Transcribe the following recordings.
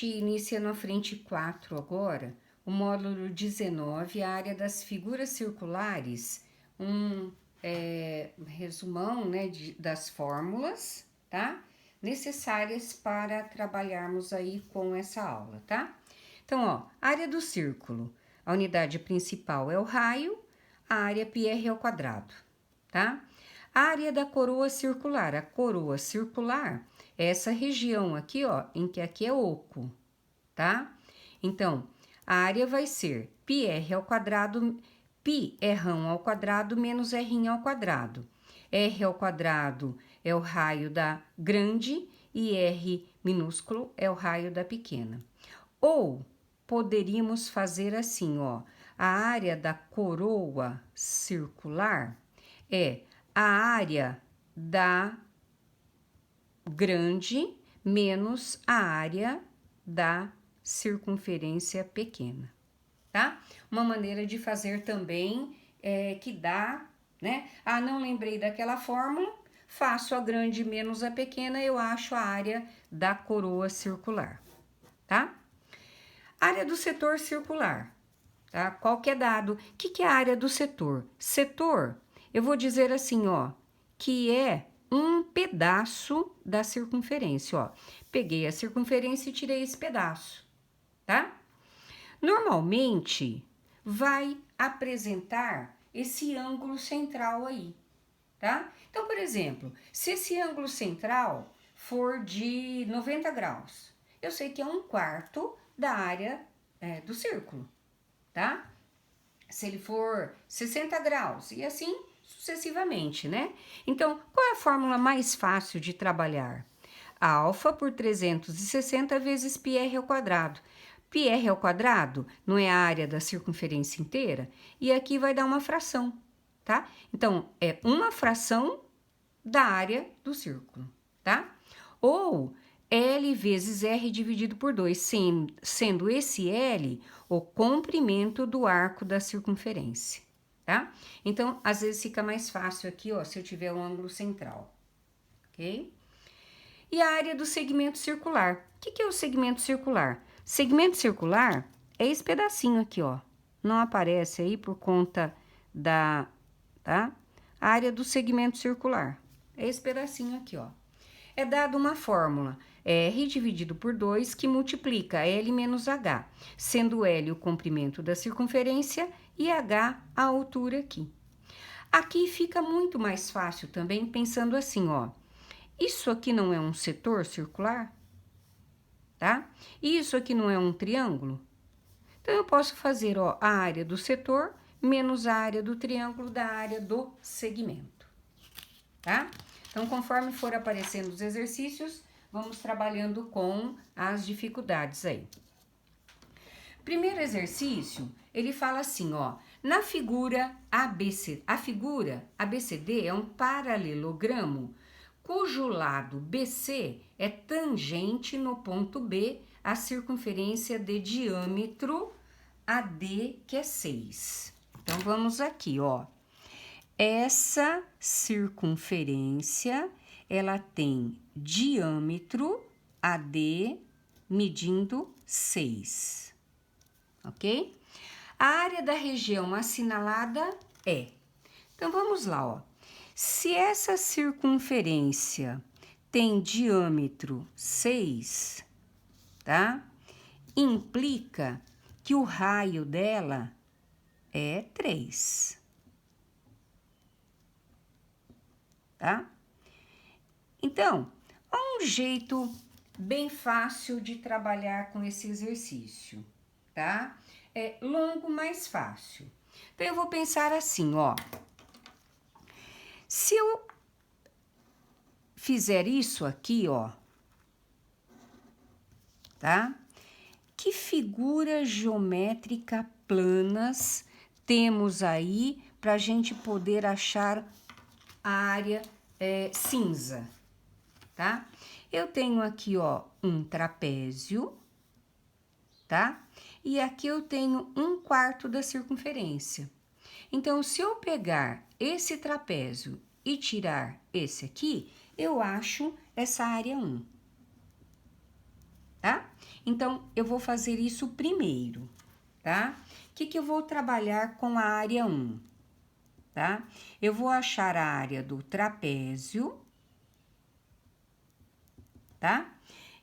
Iniciando a frente 4 agora, o módulo 19, a área das figuras circulares, resumão, né, das fórmulas, tá? Necessárias para trabalharmos aí com essa aula, tá? Então, ó, área do círculo, a unidade principal é o raio, a área πr ao quadrado, tá? A área da coroa circular, a coroa circular é essa região aqui, ó, em que aqui é oco, tá? Então, a área vai ser πr ao quadrado, π é rão ao quadrado menos r ao quadrado. R ao quadrado é o raio da grande e r minúsculo é o raio da pequena. Ou poderíamos fazer assim, ó, a área da coroa circular é a área da grande menos a área da circunferência pequena, tá? Uma maneira de fazer também que dá, né? Ah, não lembrei daquela fórmula, faço a grande menos a pequena, eu acho a área da coroa circular, tá? Área do setor circular, tá? Qualquer dado. O que é a área do setor? Setor, eu vou dizer assim, ó, que é um pedaço da circunferência, ó. Peguei a circunferência e tirei esse pedaço, tá? Normalmente, vai apresentar esse ângulo central aí, tá? Então, por exemplo, se esse ângulo central for de 90 graus, eu sei que é 1/4 da área do círculo, tá? Se ele for 60 graus e assim sucessivamente, né? Então, qual é a fórmula mais fácil de trabalhar? Alfa por 360 vezes πr ao quadrado. πr ao quadrado não é a área da circunferência inteira? E aqui vai dar uma fração, tá? Então, é uma fração da área do círculo, tá? Ou L vezes R dividido por 2, sendo esse L o comprimento do arco da circunferência, tá? Então, às vezes fica mais fácil aqui, ó, se eu tiver um ângulo central, ok? E a área do segmento circular. O que é o segmento circular? Segmento circular é esse pedacinho aqui, ó. Não aparece aí por conta da, tá? A área do segmento circular. É esse pedacinho aqui, ó. É dado uma fórmula, R dividido por 2, que multiplica L menos H, sendo L o comprimento da circunferência e H a altura aqui. Aqui fica muito mais fácil também pensando assim, ó. Isso aqui não é um setor circular, tá? E isso aqui não é um triângulo? Então, eu posso fazer, ó, a área do setor menos a área do triângulo da área do segmento, tá? Então, conforme for aparecendo os exercícios, vamos trabalhando com as dificuldades aí. Primeiro exercício, ele fala assim, ó, na figura ABC, a figura ABCD é um paralelogramo cujo lado BC é tangente no ponto B à circunferência de diâmetro AD, que é 6. Então, vamos aqui, ó. Essa circunferência, ela tem diâmetro AD medindo 6, ok? A área da região assinalada é. Então, vamos lá, ó. Se essa circunferência tem diâmetro 6, tá? Implica que o raio dela é 3. Tá? Então, há um jeito bem fácil de trabalhar com esse exercício, tá? É longo, mais fácil. Então, eu vou pensar assim, ó. Se eu fizer isso aqui, ó, tá? Que figura geométrica planas temos aí para a gente poder achar a área cinza, tá? Eu tenho aqui, ó, um trapézio, tá? E aqui eu tenho 1/4 da circunferência. Então, se eu pegar esse trapézio e tirar esse aqui, eu acho essa área 1, tá? Então, eu vou fazer isso primeiro, tá? O que eu vou trabalhar com a área 1, tá? Eu vou achar a área do trapézio, tá?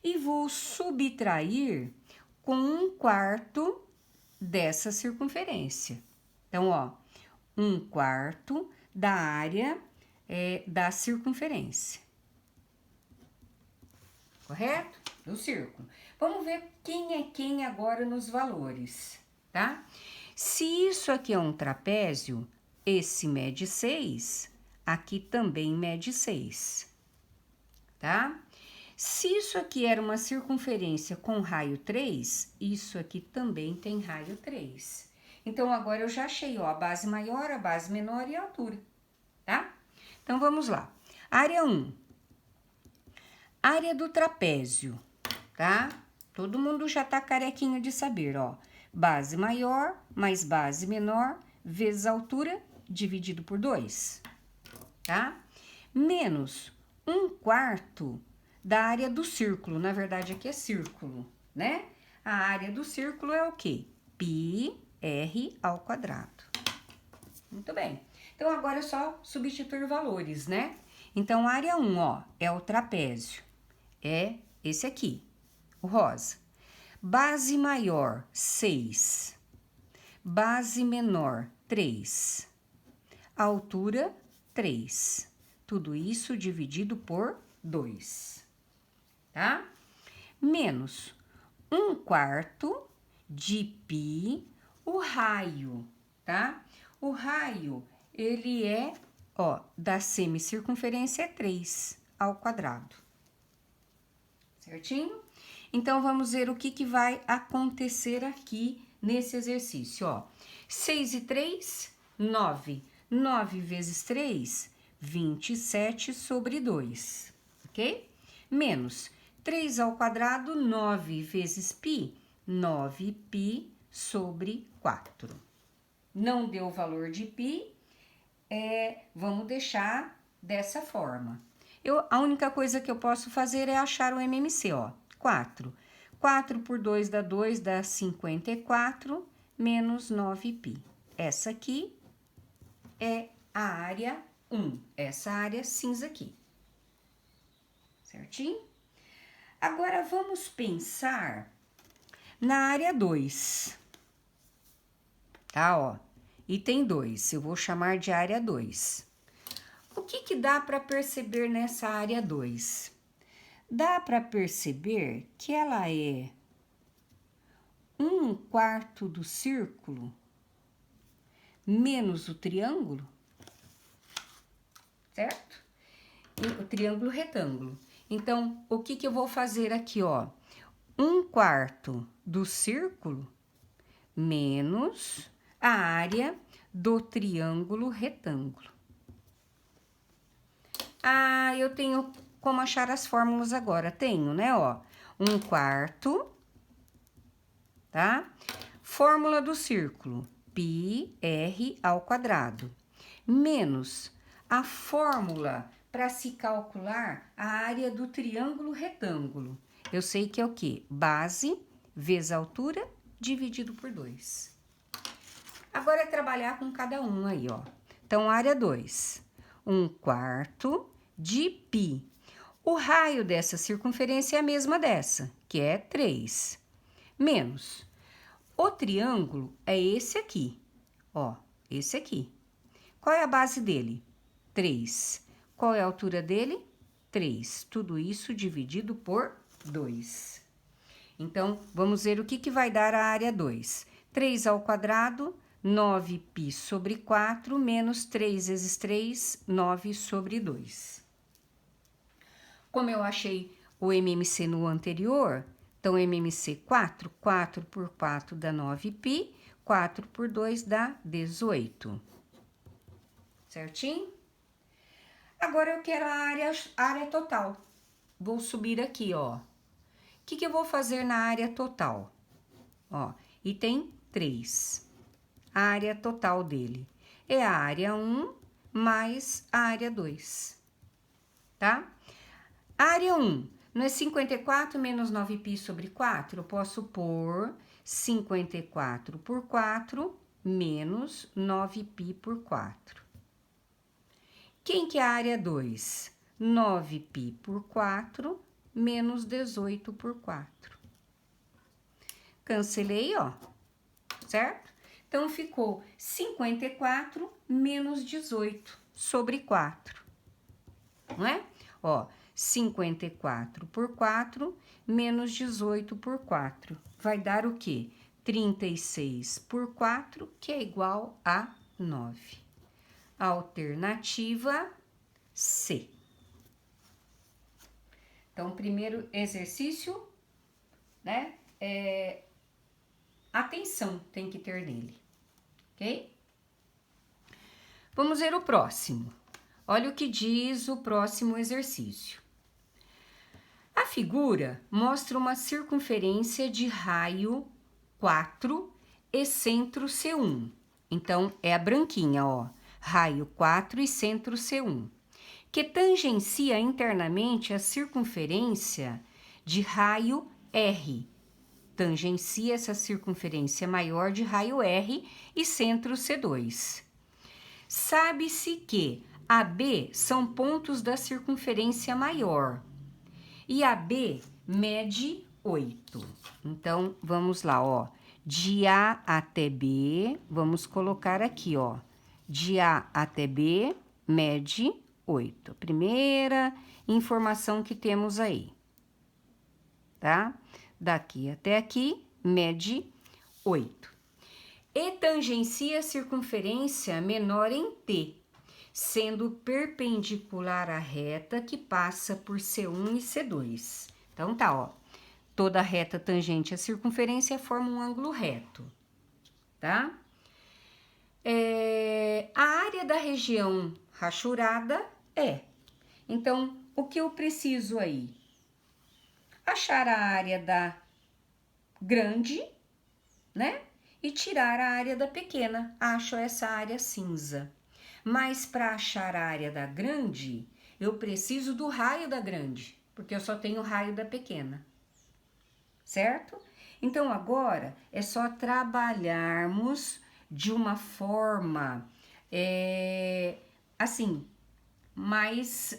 E vou subtrair com 1/4 dessa circunferência. Então, ó, 1/4 da área da circunferência. Correto? Do círculo. Vamos ver quem é quem agora nos valores, tá? Se isso aqui é um trapézio, esse mede 6, aqui também mede 6, tá? Se isso aqui era uma circunferência com raio 3, isso aqui também tem raio 3. Então, agora eu já achei, ó, a base maior, a base menor e a altura, tá? Então, vamos lá. Área 1. Área do trapézio, tá? Todo mundo já tá carequinho de saber, ó. Base maior mais base menor vezes a altura dividido por 2, tá? Menos 1/4 da área do círculo. Na verdade, aqui é círculo, né? A área do círculo é o quê? πr². Muito bem. Então, agora é só substituir valores, né? Então, área 1, ó, é o trapézio. É esse aqui, o rosa. Base maior, 6. Base menor, 3. Altura, 3. Tudo isso dividido por 2, tá? Menos 1/4 de π, o raio, tá? O raio, ele é, ó, da semicircunferência é 3/². Certinho? Então, vamos ver o que vai acontecer aqui nesse exercício, ó. 6 e 3, 9. 9 vezes 3, 27/2, ok? Menos 3², 9 vezes π, 9π/4. Não deu o valor de π, vamos deixar dessa forma. A única coisa que eu posso fazer é achar o MMC, ó. 4. 4 por 2 dá 54, menos 9π. Essa aqui é a área 1, essa área cinza aqui. Certinho? Agora, vamos pensar na área 2. Tá, ó. Item 2, eu vou chamar de área 2. O que dá para perceber nessa área 2? Dá para perceber que ela é 1/4 do círculo menos o triângulo, certo? O triângulo retângulo. Então, o que eu vou fazer aqui, ó? 1/4 do círculo menos a área do triângulo retângulo. Ah, eu tenho como achar as fórmulas agora. Tenho, né, ó. 1/4, tá? Fórmula do círculo, πr², menos a fórmula para se calcular a área do triângulo retângulo. Eu sei que é o quê? Base vezes a altura dividido por 2. Agora é trabalhar com cada um aí, ó. Então, área 2, 1/4 de π. O raio dessa circunferência é a mesma dessa, que é 3. Menos. O triângulo é esse aqui, ó, esse aqui. Qual é a base dele? 3. Qual é a altura dele? 3. Tudo isso dividido por 2. Então, vamos ver o que vai dar a área 2. 3², 9π/4, menos 3 vezes 3, 9/2. Como eu achei o MMC no anterior, então MMC 4, 4 por 4 dá 9π, 4 por 2 dá 18. Certinho? Agora eu quero a área total. Vou subir aqui, ó. O que eu vou fazer na área total? Ó, item 3. A área total dele é a área 1 mais a área 2, tá? Área 1, Não é 54 menos 9π sobre 4? Eu posso pôr 54 por 4 menos 9π por 4. Quem que é a área 2? 9π por 4 menos 18 por 4. Cancelei, ó, certo? Então, ficou 54 menos 18 sobre 4, não é? Ó, 54 por 4 menos 18 por 4. Vai dar o quê? 36 por 4, que é igual a 9. Alternativa C. Então, primeiro exercício, né? Atenção tem que ter nele, ok? Vamos ver o próximo. Olha o que diz o próximo exercício. A figura mostra uma circunferência de raio 4 e centro C1. Então, é a branquinha, ó. Raio 4 e centro C1. Que tangencia internamente a circunferência de raio R. Tangencia essa circunferência maior de raio R e centro C2. Sabe-se que AB são pontos da circunferência maior e AB mede 8. Então, vamos lá, ó. De A até B, vamos colocar aqui, ó. De A até B, mede 8. Primeira informação que temos aí, tá? Daqui até aqui, mede 8. E tangencia a circunferência menor em T, sendo perpendicular à reta que passa por C1 e C2. Então, tá, ó. Toda reta tangente à circunferência forma um ângulo reto, tá? A área da região rachurada é. Então, o que eu preciso aí? Achar a área da grande, né? E tirar a área da pequena. Acho essa área cinza. Mas para achar a área da grande, eu preciso do raio da grande, porque eu só tenho o raio da pequena. Certo? Então, agora é só trabalharmos de uma forma, assim, mais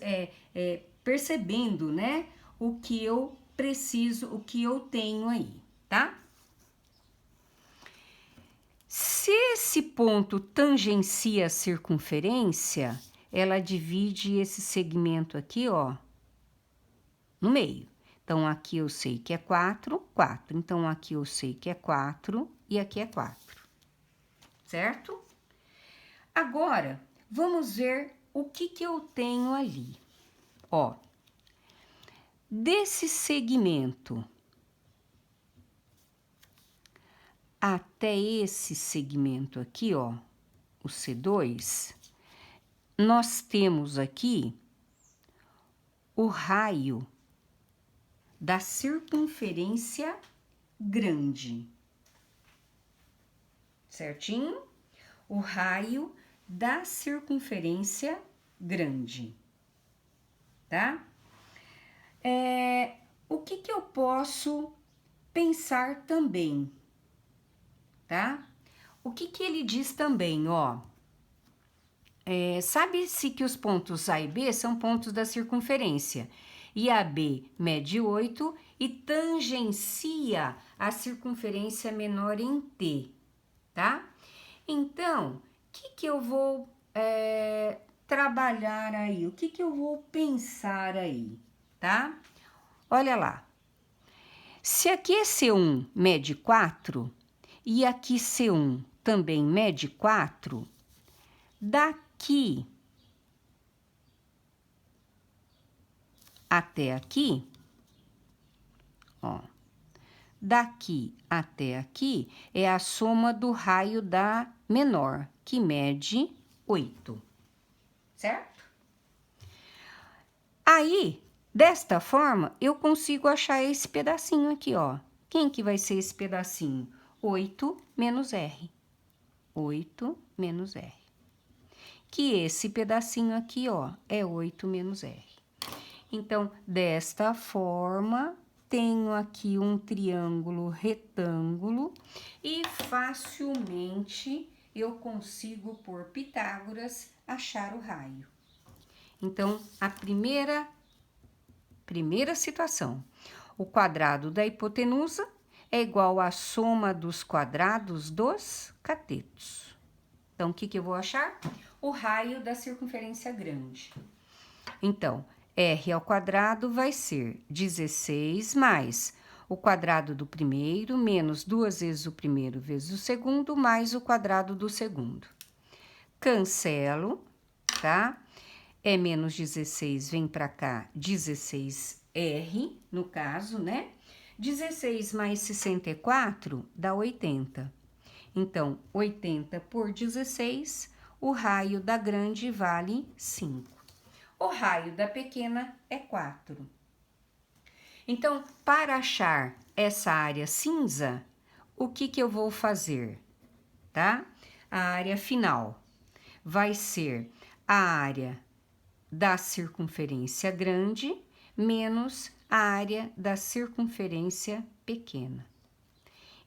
percebendo, né? O que eu preciso, o que eu tenho aí, tá? Se esse ponto tangencia a circunferência, ela divide esse segmento aqui, ó, no meio. Então, aqui eu sei que é 4, 4. Então, aqui eu sei que é 4 e aqui é 4. Certo? Agora, vamos ver o que eu tenho ali. Ó, desse segmento até esse segmento aqui, ó, o C2, nós temos aqui o raio da circunferência grande. Certinho? O raio da circunferência grande. Tá? O que eu posso pensar também? Tá? O que ele diz também, ó? Sabe-se que os pontos A e B são pontos da circunferência. E AB mede 8 e tangencia a circunferência menor em T, tá? Então, o que eu vou trabalhar aí? O que eu vou pensar aí, tá? Olha lá. Se aqui é C1 mede 4 e aqui C1 também mede 4, daqui até aqui, ó, daqui até aqui é a soma do raio da menor, que mede 8, certo? Aí, desta forma, eu consigo achar esse pedacinho aqui, ó. Quem que vai ser esse pedacinho? 8 menos R. 8 menos R. Que esse pedacinho aqui, ó, é 8 menos R. Então, desta forma, tenho aqui um triângulo retângulo e facilmente eu consigo, por Pitágoras, achar o raio. Então, a primeira situação, o quadrado da hipotenusa é igual à soma dos quadrados dos catetos. Então, o que eu vou achar? O raio da circunferência grande. Então, r ao quadrado vai ser 16 mais o quadrado do primeiro, menos 2 vezes o primeiro vezes o segundo, mais o quadrado do segundo. Cancelo, tá? É menos 16, vem pra cá, 16r, no caso, né? 16 mais 64 dá 80. Então, 80 por 16, o raio da grande vale 5. O raio da pequena é 4. Então, para achar essa área cinza, o que eu vou fazer, tá? A área final vai ser a área da circunferência grande menos a área da circunferência pequena.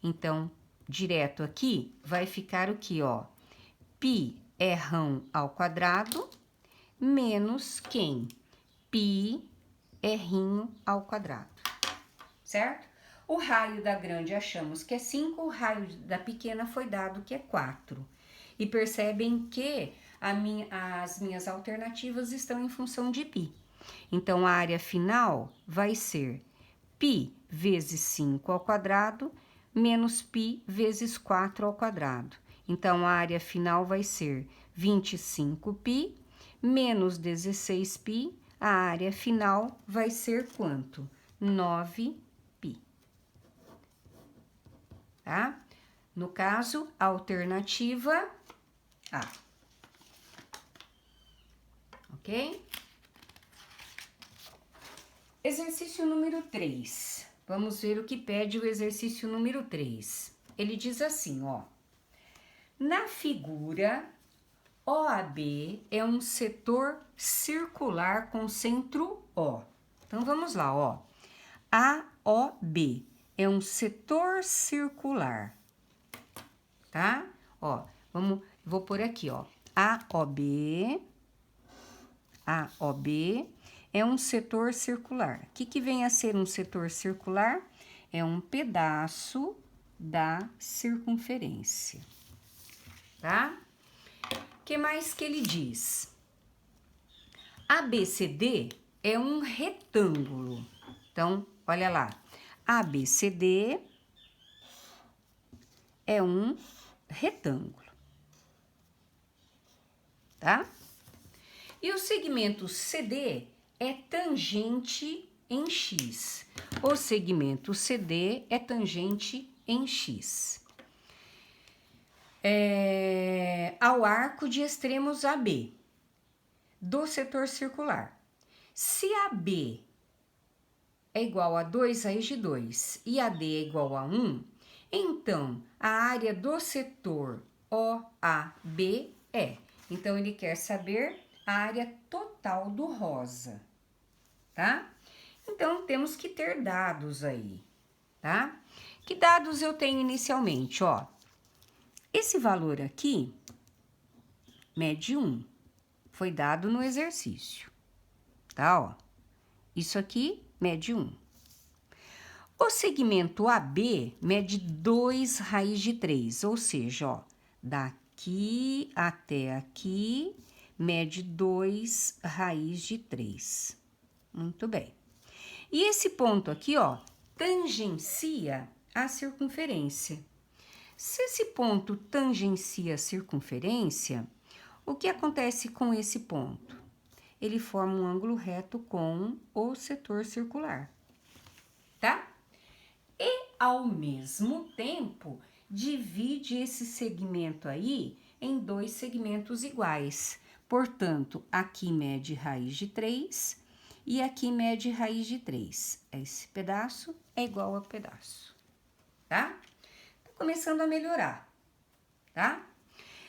Então, direto aqui, vai ficar o que, ó? Pi r ao quadrado menos quem? Pi r ao quadrado, certo? O raio da grande achamos que é 5, o raio da pequena foi dado que é 4. E percebem que as minhas alternativas estão em função de π. Então, a área final vai ser π vezes 5 ao quadrado menos π vezes 4 ao quadrado. Então, a área final vai ser 25π menos 16π. A área final vai ser quanto? 9π. Tá? No caso, a alternativa A. Ok? Exercício número 3. Vamos ver o que pede o exercício número 3. Ele diz assim, ó. Na figura, OAB é um setor circular com centro O. Então, vamos lá, ó. AOB é um setor circular, tá? Ó, vou pôr aqui, ó. AOB é um setor circular. O que vem a ser um setor circular? É um pedaço da circunferência, tá? O que mais que ele diz? ABCD é um retângulo. Então, olha lá. ABCD é um retângulo, tá? E o segmento CD é tangente em X. O segmento CD é tangente em X. Ao arco de extremos AB do setor circular. Se AB é igual a 2 raiz de 2 e AD é igual a 1, então a área do setor OAB é. Então, ele quer saber a área total do rosa, tá? Então, temos que ter dados aí, tá? Que dados eu tenho inicialmente, ó? Esse valor aqui mede 1, foi dado no exercício, tá, ó? Isso aqui mede 1. O segmento AB mede 2 raiz de 3, ou seja, ó, daqui até aqui mede 2 raiz de 3. Muito bem. E esse ponto aqui, ó, tangencia a circunferência. Se esse ponto tangencia a circunferência, o que acontece com esse ponto? Ele forma um ângulo reto com o setor circular, tá? E, ao mesmo tempo, divide esse segmento aí em 2 segmentos iguais. Portanto, aqui mede raiz de 3 e aqui mede raiz de 3. Esse pedaço é igual a pedaço, tá? Tá começando a melhorar, tá?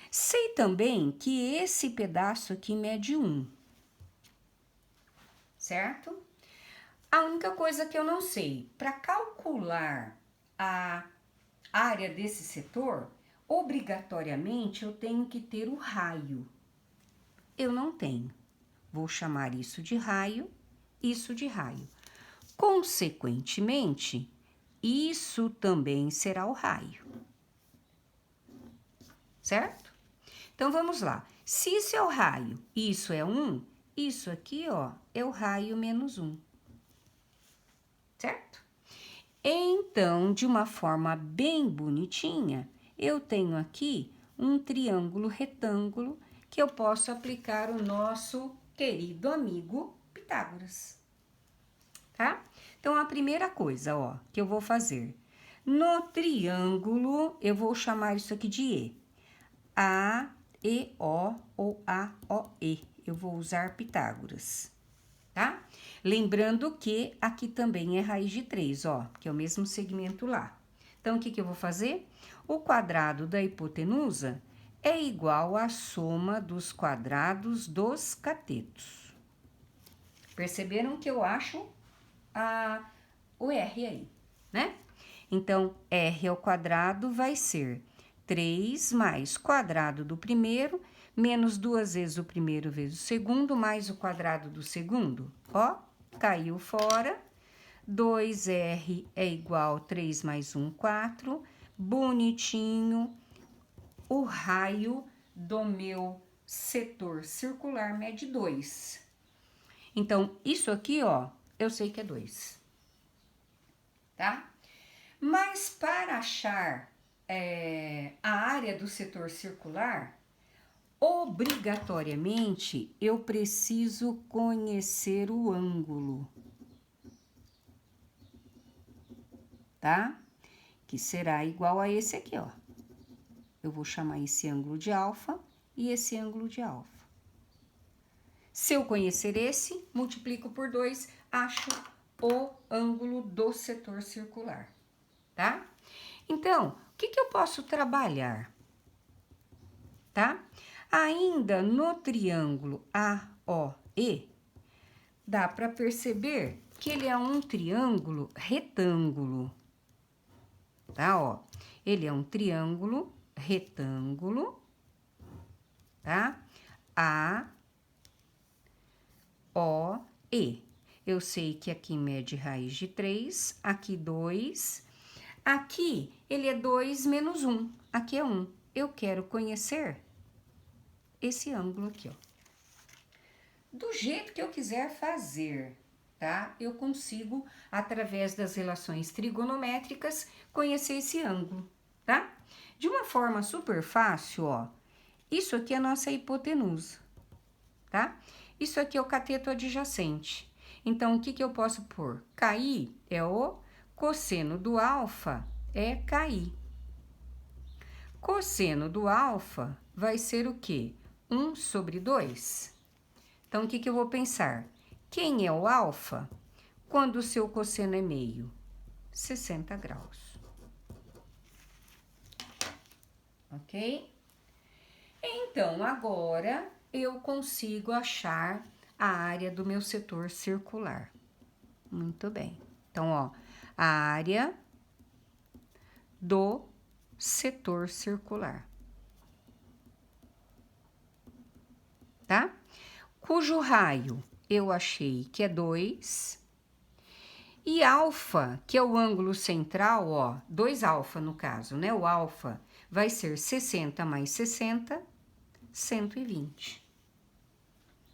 Sei também que esse pedaço aqui mede 1, certo? A única coisa que eu não sei, para calcular a área desse setor, obrigatoriamente eu tenho que ter o raio. Eu não tenho. Vou chamar isso de raio, isso de raio. Consequentemente, isso também será o raio. Certo? Então, vamos lá. Se isso é o raio e isso é 1, isso aqui, ó, é o raio menos 1. Certo? Então, de uma forma bem bonitinha, eu tenho aqui um triângulo retângulo que eu posso aplicar o nosso querido amigo Pitágoras. Tá? Então, a primeira coisa, ó, que eu vou fazer. No triângulo, eu vou chamar isso aqui de E. A, E, O ou A, O, E. Eu vou usar Pitágoras, tá? Lembrando que aqui também é raiz de 3, ó, que é o mesmo segmento lá. Então, o que eu vou fazer? O quadrado da hipotenusa é igual à soma dos quadrados dos catetos. Perceberam que eu acho o R aí, né? Então, R ao quadrado vai ser 3 mais quadrado do primeiro, menos 2 vezes o primeiro vezes o segundo, mais o quadrado do segundo. Ó, caiu fora. 2R é igual a 3 mais 1, 4. Bonitinho. O raio do meu setor circular mede 2. Então, isso aqui, ó, eu sei que é 2. Tá? Mas para achar a área do setor circular, obrigatoriamente eu preciso conhecer o ângulo, tá? Que será igual a esse aqui, ó. Eu vou chamar esse ângulo de alfa e esse ângulo de alfa. Se eu conhecer esse, multiplico por 2, acho o ângulo do setor circular, tá? Então, o que eu posso trabalhar? Tá? Ainda no triângulo AOE, dá para perceber que ele é um triângulo retângulo. Tá, ó? Ele é um triângulo retângulo, tá? AOE. Eu sei que aqui mede raiz de 3, aqui 2. Aqui, ele é 2 menos 1, aqui é 1. Eu quero conhecer esse ângulo aqui, ó. Do jeito que eu quiser fazer, tá? Eu consigo, através das relações trigonométricas, conhecer esse ângulo, tá? De uma forma super fácil, ó. Isso aqui é a nossa hipotenusa, tá? Isso aqui é o cateto adjacente. Então, o que eu posso pôr? KI é o cosseno do alfa, é KI. Cosseno do alfa vai ser o quê? 1 sobre 2. Então, o que eu vou pensar? Quem é o alfa quando o seu cosseno é meio? 60 graus. Ok? Então, agora eu consigo achar a área do meu setor circular. Muito bem. Então, ó, a área do setor circular. Tá? Cujo raio eu achei que é 2. E alfa, que é o ângulo central, ó, 2 alfa no caso, né? O alfa vai ser 60 mais 60, 120.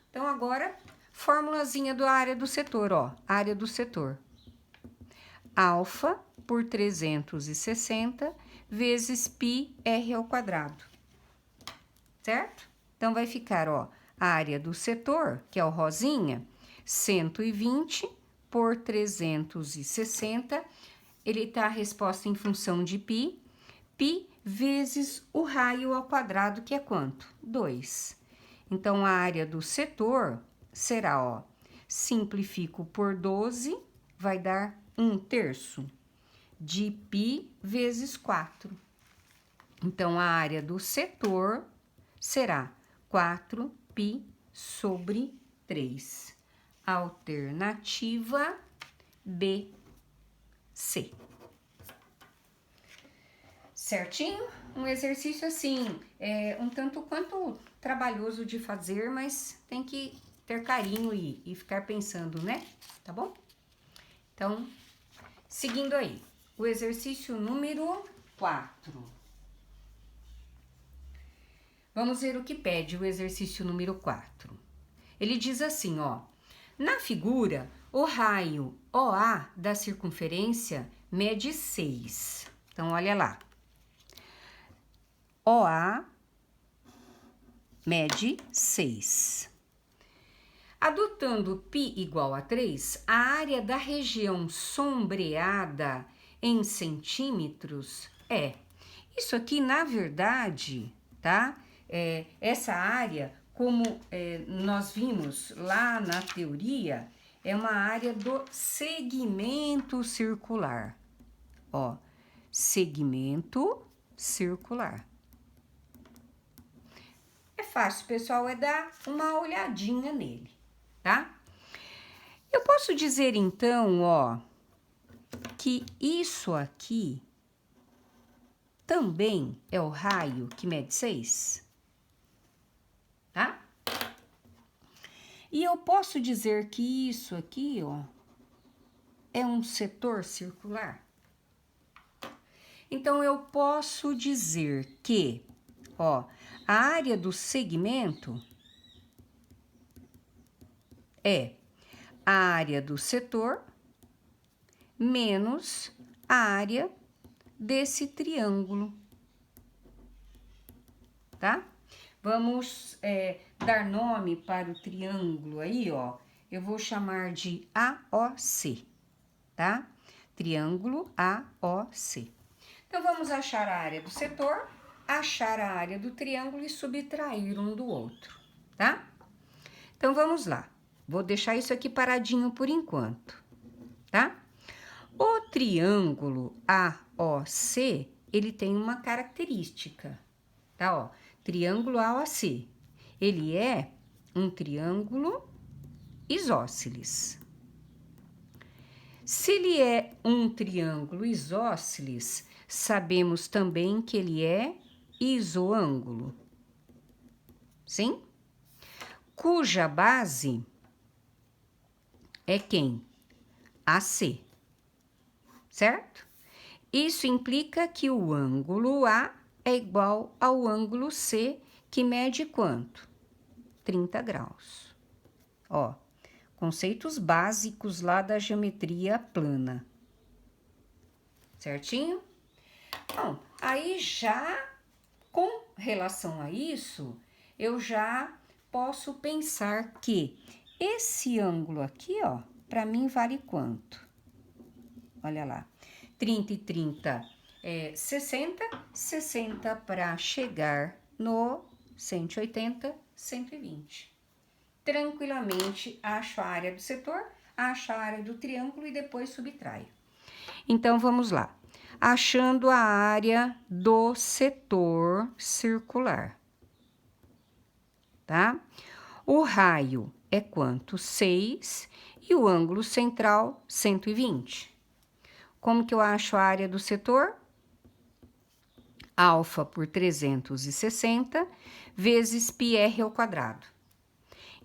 Então, agora, formulazinha da área do setor, ó, área do setor. Alfa por 360 vezes πr ao quadrado, certo? Então, vai ficar, ó, a área do setor, que é o rosinha, 120 por 360, ele tá a resposta em função de π, π vezes o raio ao quadrado, que é quanto? 2. Então, a área do setor será, ó, simplifico por 12, vai dar 1/3 de π vezes 4. Então, a área do setor será 4π sobre 3. Alternativa Certinho? Um exercício assim, um tanto quanto trabalhoso de fazer, mas tem que ter carinho e ficar pensando, né? Tá bom? Então, seguindo aí, o exercício número 4. Vamos ver o que pede o exercício número 4. Ele diz assim, ó. Na figura, o raio OA da circunferência mede 6. Então, olha lá. OA mede 6. Adotando π igual a 3, a área da região sombreada em centímetros é. Isso aqui, na verdade, tá? Essa área, como nós vimos lá na teoria, é uma área do segmento circular. Ó, segmento circular. É fácil, pessoal, é dar uma olhadinha nele, tá? Eu posso dizer, então, ó, que isso aqui também é o raio que mede 6, tá? E eu posso dizer que isso aqui, ó, é um setor circular. Então, eu posso dizer que, ó, a área do segmento é a área do setor menos a área desse triângulo, tá? Vamos dar nome para o triângulo aí, ó. Eu vou chamar de AOC, tá? Triângulo AOC. Então, vamos achar a área do setor, achar a área do triângulo e subtrair um do outro, tá? Então, vamos lá. Vou deixar isso aqui paradinho por enquanto, tá? O triângulo AOC, ele tem uma característica, tá? Ó, triângulo AOC, ele é um triângulo isósceles. Se ele é um triângulo isósceles, sabemos também que ele é isoângulo, sim? Cuja base é quem? AC, certo? Isso implica que o ângulo A é igual ao ângulo C, que mede quanto? 30 graus. Ó, conceitos básicos lá da geometria plana. Certinho? Bom, aí já com relação a isso, eu já posso pensar que esse ângulo aqui, ó, para mim vale quanto? Olha lá, 30 e 30 é 60, 60 para chegar no 180, 120. Tranquilamente acho a área do setor, acho a área do triângulo e depois subtraio. Então, vamos lá. Achando a área do setor circular, tá? O raio é quanto? 6 e o ângulo central, 120. Como que eu acho a área do setor? Alfa por 360 vezes πr ao quadrado.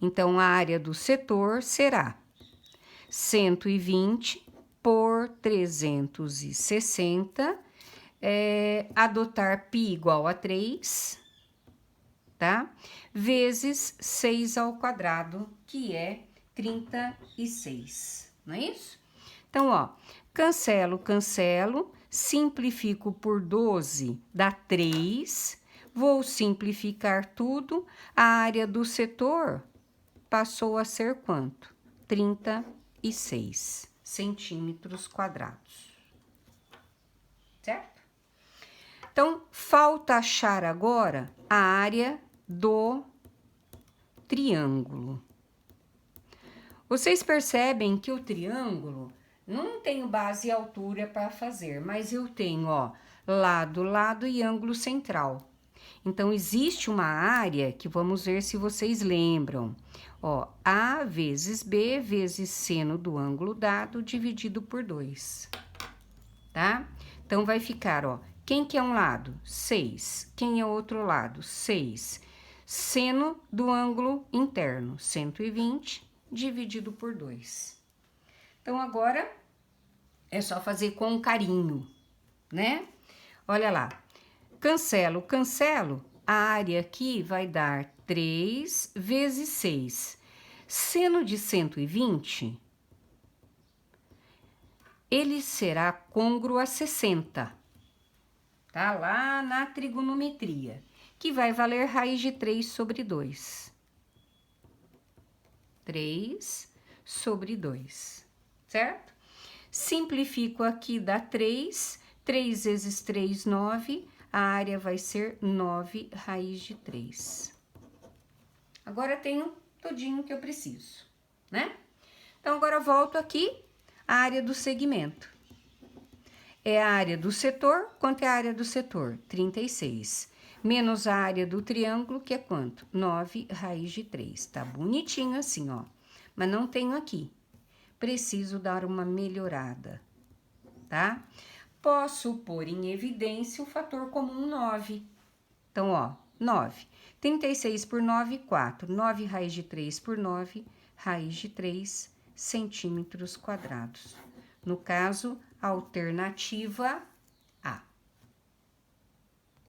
Então, a área do setor será 120 por 360, adotar π igual a 3, tá? Vezes 6 ao quadrado, que é 36, não é isso? Então, ó, cancelo, cancelo, simplifico por 12, dá 3, vou simplificar tudo, a área do setor passou a ser quanto? 36 centímetros quadrados, certo? Então, falta achar agora a área do triângulo. Vocês percebem que o triângulo não tenho base e altura para fazer, mas eu tenho, ó, lado, lado e ângulo central. Então, existe uma área que vamos ver se vocês lembram. Ó, A vezes B vezes seno do ângulo dado dividido por 2, tá? Então, vai ficar, ó, quem que é um lado? 6. Quem é outro lado? 6. Seno do ângulo interno, 120, dividido por 2. Então, agora, é só fazer com carinho, né? Olha lá. Cancelo, cancelo. A área aqui vai dar 3 vezes 6. Seno de 120, ele será côngruo a 60. Tá lá na trigonometria, que vai valer raiz de 3 sobre 2. 3 sobre 2, certo? Simplifico aqui, dá 3. 3 vezes 3, 9. A área vai ser 9 raiz de 3. Agora tenho todinho que eu preciso, né? Então, agora eu volto aqui, a área do segmento. É a área do setor, quanto é a área do setor? 36. Menos a área do triângulo, que é quanto? 9 raiz de 3. Tá bonitinho assim, ó. Mas não tenho aqui. Preciso dar uma melhorada, tá? Posso pôr em evidência o fator comum 9. Então, ó, 9. 36 por 9, 4. 9 raiz de 3 por 9, raiz de 3 centímetros quadrados. No caso, a alternativa